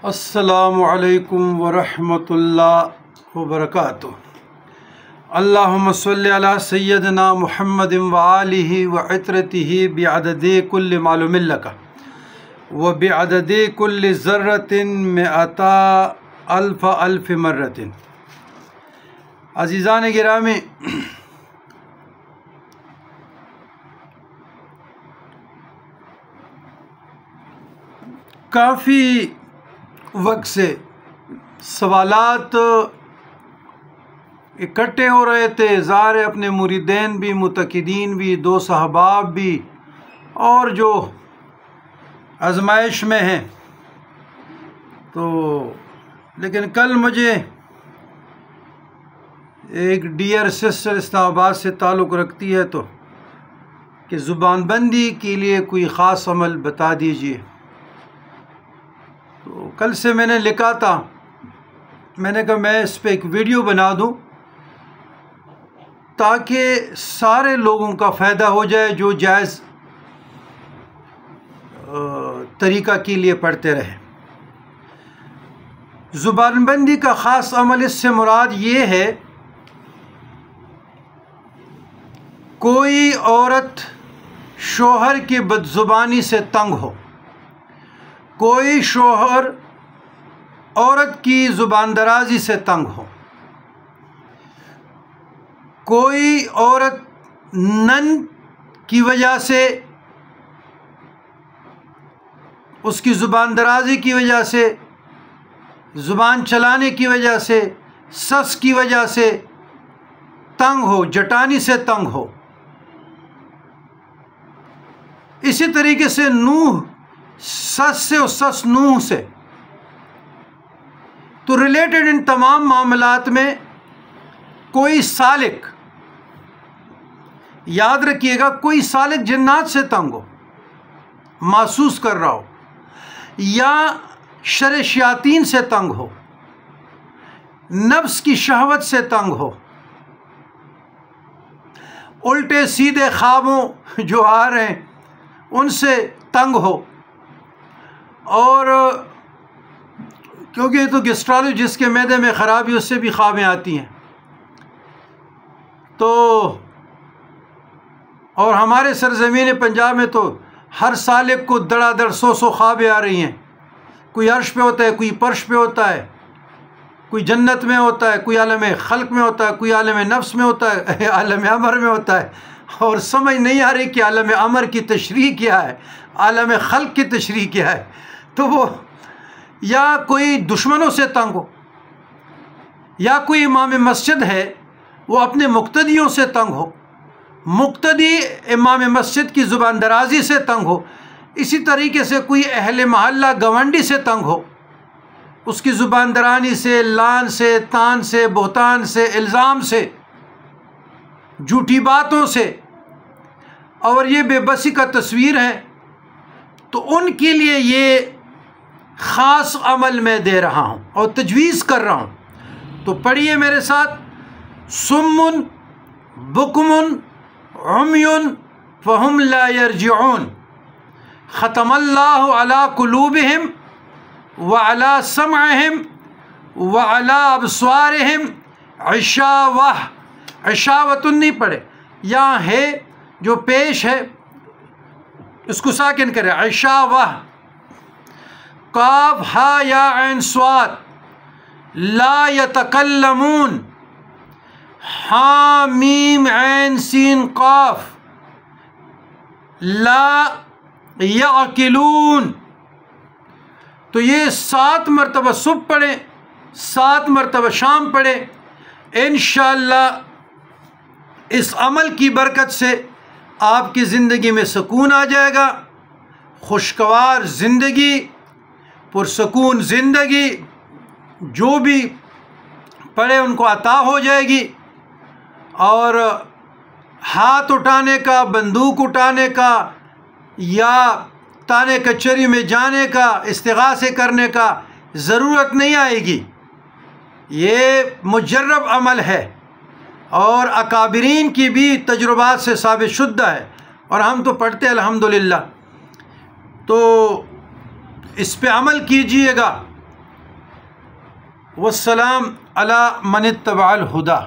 السلام علیکم ورحمۃ اللہ وبرکاتہ۔ اللہم صلی علی سیدنا محمد وآلہ وعطرتہ بعدد کل معلوم لک وبعدد کل ذرۃ مئتا الف مرۃ۔ عزیزان گرامی، کافی وقت سے سوالات اکٹھے ہو رہے تھے، ظاہر ہے اپنے مریدین بھی، متقدین بھی، دوست احباب بھی، اور جو آزمائش میں ہیں۔ تو لیکن کل مجھے ایک ڈیئر سسٹر اسلام آباد سے تعلق رکھتی ہے تو کہ زبان بندی کے لیے کوئی خاص عمل بتا دیجیے۔ تو کل سے میں نے لکھا تھا، میں نے کہا میں اس پہ ایک ویڈیو بنا دوں تاکہ سارے لوگوں کا فائدہ ہو جائے جو جائز طریقہ کے لیے پڑھتے رہے۔ زبان بندی کا خاص عمل، اس سے مراد یہ ہے کوئی عورت شوہر کی بدزبانی سے تنگ ہو، کوئی شوہر عورت کی زبان درازی سے تنگ ہو، کوئی عورت نن کی وجہ سے، اس کی زبان درازی کی وجہ سے، زبان چلانے کی وجہ سے، سس کی وجہ سے تنگ ہو، جٹانی سے تنگ ہو۔ اسی طریقے سے نوح سس سے اور سس نوح سے، تو ریلیٹڈ ان تمام معاملات میں کوئی سالک، یاد رکھیے گا، کوئی سالک جنات سے تنگ ہو، محسوس کر رہا ہو، یا شر شیاطین سے تنگ ہو، نفس کی شہوت سے تنگ ہو، الٹے سیدھے خوابوں جو آ رہے ہیں ان سے تنگ ہو، اور کیونکہ یہ تو گیسٹرالوجی، جس کے معدے میں خرابی اس سے بھی خوابیں آتی ہیں، تو اور ہمارے سرزمین پنجاب میں تو ہر سالک کو دڑا دڑ 100 خوابیں آ رہی ہیں۔ کوئی عرش پہ ہوتا ہے، کوئی فرش پہ ہوتا ہے، کوئی جنت میں ہوتا ہے، کوئی عالم خلق میں ہوتا ہے، کوئی عالم نفس میں ہوتا ہے، عالم امر میں ہوتا ہے، اور سمجھ نہیں آ رہی کہ عالم امر کی تشریح کیا ہے، عالم خلق کی تشریح کیا ہے۔ تو وہ یا کوئی دشمنوں سے تنگ ہو، یا کوئی امام مسجد ہے وہ اپنے مقتدیوں سے تنگ ہو، مقتدی امام مسجد کی زبان درازی سے تنگ ہو، اسی طریقے سے کوئی اہل محلہ گونڈی سے تنگ ہو، اس کی زبان درانی سے، لان سے، تان سے، بہتان سے، الزام سے، جھوٹی باتوں سے، اور یہ بے بسی کا تصویر ہے، تو ان کے لیے یہ خاص عمل میں دے رہا ہوں اور تجویز کر رہا ہوں۔ تو پڑھیے میرے ساتھ، سم بکم عمی فہم لا یرجعون، ختم اللہ علی قلوبہم وعلی سمعہم وعلی ابصارہم غشاوہ، غشاوۃ نہیں پڑھے، یہاں ہے جو پیش ہے اس کو ساکن کرے، غشاوہ، قاف ہا یا عین صاد، لا یتکلمون، ہا میم عین سین قاف، لا یعقلون۔ تو یہ 7 مرتبہ صبح پڑھیں، 7 مرتبہ شام پڑھیں، انشاءاللہ اس عمل کی برکت سے آپ کی زندگی میں سکون آ جائے گا، خوشگوار زندگی، پرسکون زندگی، جو بھی پڑھے ان کو عطا ہو جائے گی، اور ہاتھ اٹھانے کا، بندوق اٹھانے کا، یا تانے کچہری میں جانے کا، استغاثے کرنے کا ضرورت نہیں آئے گی۔ یہ مجرب عمل ہے اور اکابرین کی بھی تجربات سے ثابت شدہ ہے، اور ہم تو پڑھتے الحمدللہ۔ تو اس پہ عمل کیجئے گا والسلام علی من اتبع الہدی۔